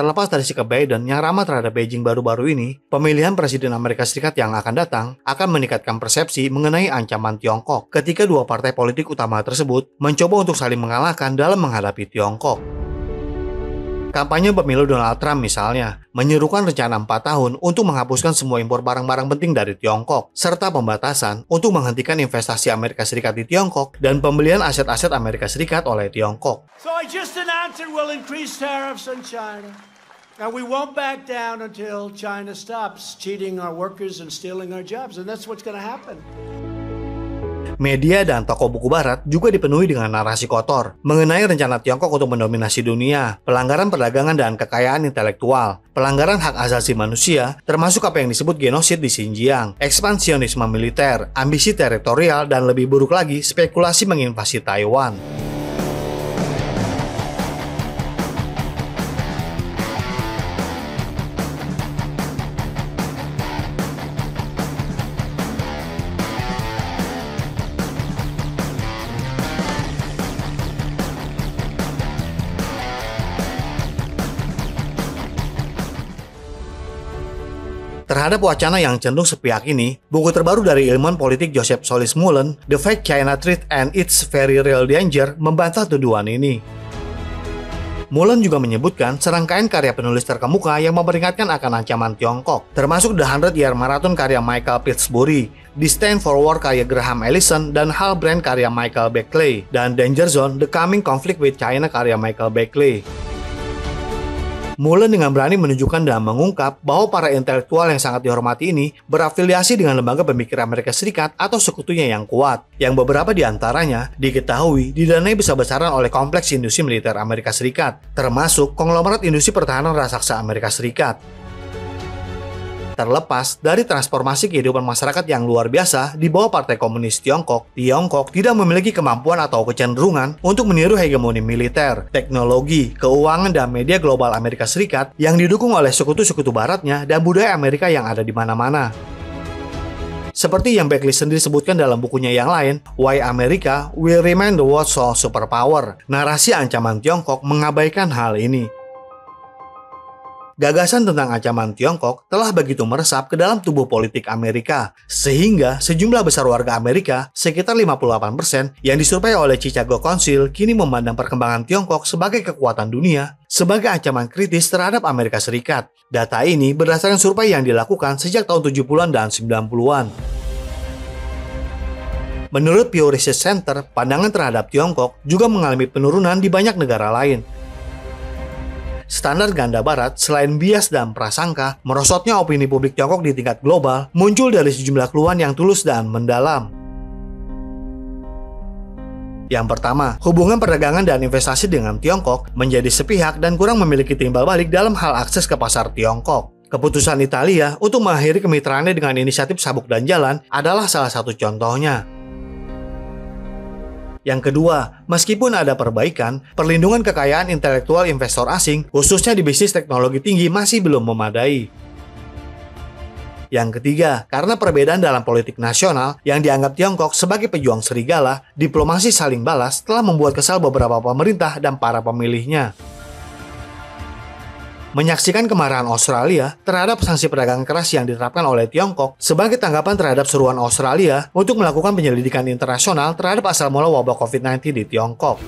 terlepas dari sikap Biden yang ramah terhadap Beijing baru-baru ini, pemilihan Presiden Amerika Serikat yang akan datang akan meningkatkan persepsi mengenai ancaman Tiongkok ketika dua partai politik utama tersebut mencoba untuk saling mengalahkan dalam menghadapi Tiongkok. Kampanye pemilu Donald Trump misalnya, menyerukan rencana 4 tahun untuk menghapuskan semua impor barang-barang penting dari Tiongkok, serta pembatasan untuk menghentikan investasi Amerika Serikat di Tiongkok dan pembelian aset-aset Amerika Serikat oleh Tiongkok. So I just announced it will increase tariffs on China. And we won't back down until China stops cheating our workers and stealing our jobs. And that's what's going to happen. Media dan toko buku barat juga dipenuhi dengan narasi kotor mengenai rencana Tiongkok untuk mendominasi dunia, pelanggaran perdagangan dan kekayaan intelektual, pelanggaran hak asasi manusia, termasuk apa yang disebut genosid di Xinjiang, ekspansionisme militer, ambisi teritorial, dan lebih buruk lagi, spekulasi menginvasi Taiwan. Terhadap wacana yang cenderung sepihak ini, buku terbaru dari ilmuwan politik Joseph Solis Mullen, The Fake China Threat and Its Very Real Danger, membantah tuduhan ini. Mullen juga menyebutkan serangkaian karya penulis terkemuka yang memperingatkan akan ancaman Tiongkok, termasuk The 100-Year Marathon karya Michael Pillsbury, Disdain for War karya Graham Allison dan Halbrand karya Michael Beckley, dan Danger Zone, The Coming Conflict with China karya Michael Beckley. Mullen dengan berani menunjukkan dan mengungkap bahwa para intelektual yang sangat dihormati ini berafiliasi dengan lembaga pemikir Amerika Serikat atau sekutunya yang kuat, yang beberapa di antaranya diketahui didanai besar-besaran oleh kompleks industri militer Amerika Serikat, termasuk konglomerat industri pertahanan raksasa Amerika Serikat. Terlepas dari transformasi kehidupan masyarakat yang luar biasa di bawah Partai Komunis Tiongkok, Tiongkok tidak memiliki kemampuan atau kecenderungan untuk meniru hegemoni militer, teknologi, keuangan, dan media global Amerika Serikat yang didukung oleh sekutu-sekutu baratnya dan budaya Amerika yang ada di mana-mana. Seperti yang Beckley sendiri sebutkan dalam bukunya yang lain, Why America Will Remain the World's Sole Superpower, narasi ancaman Tiongkok mengabaikan hal ini. Gagasan tentang ancaman Tiongkok telah begitu meresap ke dalam tubuh politik Amerika, sehingga sejumlah besar warga Amerika, sekitar 58% yang disurvei oleh Chicago Council, kini memandang perkembangan Tiongkok sebagai kekuatan dunia, sebagai ancaman kritis terhadap Amerika Serikat. Data ini berdasarkan survei yang dilakukan sejak tahun 70-an dan 90-an. Menurut Pew Research Center, pandangan terhadap Tiongkok juga mengalami penurunan di banyak negara lain. Standar ganda barat, selain bias dan prasangka, merosotnya opini publik Tiongkok di tingkat global muncul dari sejumlah keluhan yang tulus dan mendalam. Yang pertama, hubungan perdagangan dan investasi dengan Tiongkok menjadi sepihak dan kurang memiliki timbal balik dalam hal akses ke pasar Tiongkok. Keputusan Italia untuk mengakhiri kemitraannya dengan inisiatif Sabuk dan Jalan adalah salah satu contohnya. Yang kedua, meskipun ada perbaikan, perlindungan kekayaan intelektual investor asing, khususnya di bisnis teknologi tinggi, masih belum memadai. Yang ketiga, karena perbedaan dalam politik nasional yang dianggap Tiongkok sebagai pejuang serigala, diplomasi saling balas telah membuat kesal beberapa pemerintah dan para pemilihnya. Menyaksikan kemarahan Australia terhadap sanksi perdagangan keras yang diterapkan oleh Tiongkok sebagai tanggapan terhadap seruan Australia untuk melakukan penyelidikan internasional terhadap asal mula wabah COVID-19 di Tiongkok.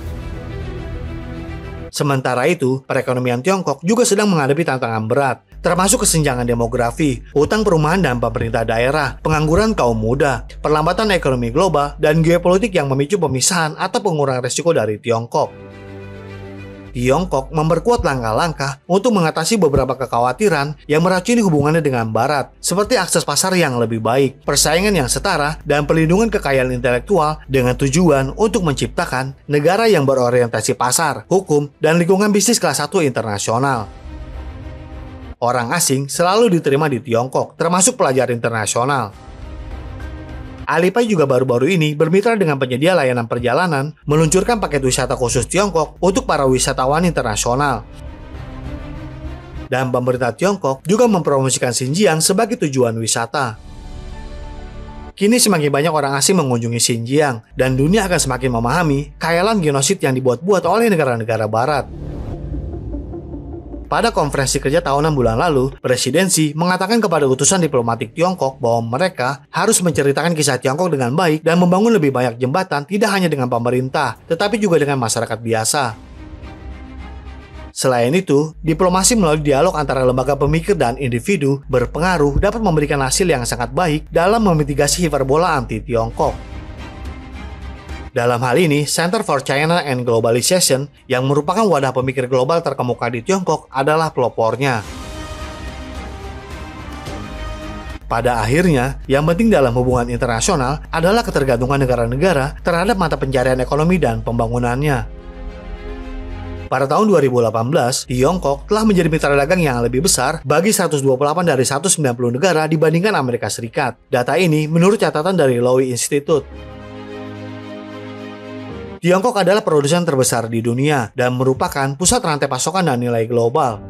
Sementara itu, perekonomian Tiongkok juga sedang menghadapi tantangan berat, termasuk kesenjangan demografi, hutang perumahan dan pemerintah daerah, pengangguran kaum muda, perlambatan ekonomi global, dan geopolitik yang memicu pemisahan atau pengurangan risiko dari Tiongkok. Tiongkok memperkuat langkah-langkah untuk mengatasi beberapa kekhawatiran yang meracuni hubungannya dengan Barat, seperti akses pasar yang lebih baik, persaingan yang setara, dan perlindungan kekayaan intelektual dengan tujuan untuk menciptakan negara yang berorientasi pasar, hukum, dan lingkungan bisnis kelas 1 internasional. Orang asing selalu diterima di Tiongkok, termasuk pelajar internasional. Alipay juga baru-baru ini bermitra dengan penyedia layanan perjalanan meluncurkan paket wisata khusus Tiongkok untuk para wisatawan internasional. Dan pemerintah Tiongkok juga mempromosikan Xinjiang sebagai tujuan wisata. Kini semakin banyak orang asing mengunjungi Xinjiang, dan dunia akan semakin memahami khayalan genosid yang dibuat-buat oleh negara-negara barat. Pada konferensi kerja tahunan bulan lalu, presidensi mengatakan kepada utusan diplomatik Tiongkok bahwa mereka harus menceritakan kisah Tiongkok dengan baik dan membangun lebih banyak jembatan tidak hanya dengan pemerintah, tetapi juga dengan masyarakat biasa. Selain itu, diplomasi melalui dialog antara lembaga pemikir dan individu berpengaruh dapat memberikan hasil yang sangat baik dalam memitigasi hiperbola anti-Tiongkok. Dalam hal ini, Center for China and Globalization yang merupakan wadah pemikir global terkemuka di Tiongkok adalah pelopornya. Pada akhirnya, yang penting dalam hubungan internasional adalah ketergantungan negara-negara terhadap mata pencarian ekonomi dan pembangunannya. Pada tahun 2018, Tiongkok telah menjadi mitra dagang yang lebih besar bagi 128 dari 190 negara dibandingkan Amerika Serikat. Data ini menurut catatan dari Lowy Institute. Tiongkok adalah produsen terbesar di dunia dan merupakan pusat rantai pasokan dan nilai global.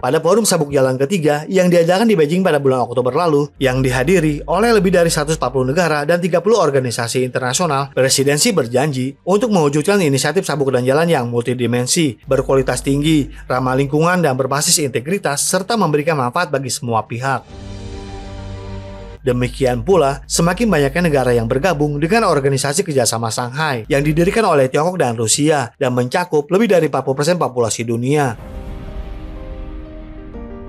Pada forum sabuk jalan ketiga yang diadakan di Beijing pada bulan Oktober lalu, yang dihadiri oleh lebih dari 140 negara dan 30 organisasi internasional, presidensi berjanji untuk mewujudkan inisiatif sabuk dan jalan yang multidimensi, berkualitas tinggi, ramah lingkungan dan berbasis integritas, serta memberikan manfaat bagi semua pihak. Demikian pula, semakin banyaknya negara yang bergabung dengan Organisasi Kerjasama Shanghai yang didirikan oleh Tiongkok dan Rusia dan mencakup lebih dari 40% populasi dunia.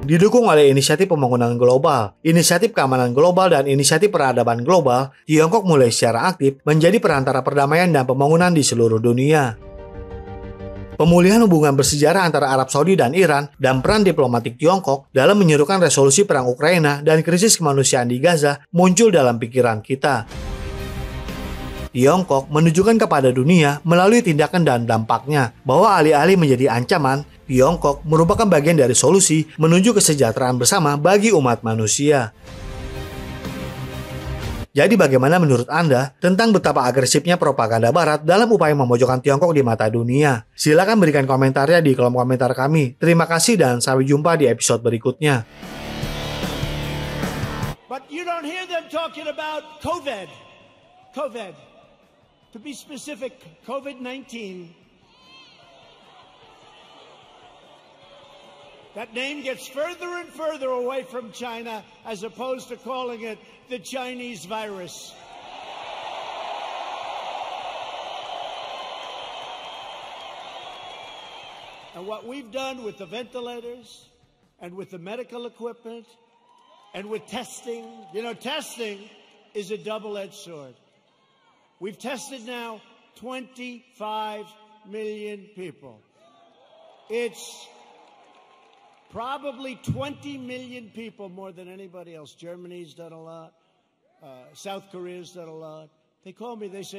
Didukung oleh Inisiatif Pembangunan Global, Inisiatif Keamanan Global, dan Inisiatif Peradaban Global, Tiongkok mulai secara aktif menjadi perantara perdamaian dan pembangunan di seluruh dunia. Pemulihan hubungan bersejarah antara Arab Saudi dan Iran dan peran diplomatik Tiongkok dalam menyerukan resolusi perang Ukraina dan krisis kemanusiaan di Gaza muncul dalam pikiran kita. Tiongkok menunjukkan kepada dunia melalui tindakan dan dampaknya bahwa alih-alih menjadi ancaman, Tiongkok merupakan bagian dari solusi menuju kesejahteraan bersama bagi umat manusia. Jadi bagaimana menurut Anda tentang betapa agresifnya propaganda Barat dalam upaya memojokkan Tiongkok di mata dunia? Silakan berikan komentarnya di kolom komentar kami. Terima kasih dan sampai jumpa di episode berikutnya. But you don't hear them talking about COVID. COVID. To be specific, COVID-19. That name gets further and further away from China as opposed to calling it the Chinese virus. And what we've done with the ventilators and with the medical equipment and with testing, testing is a double-edged sword. We've tested now 25 million people. It's probably 20 million people more than anybody else. Germany's done a lot. South Korea's done a lot. They call me, they say,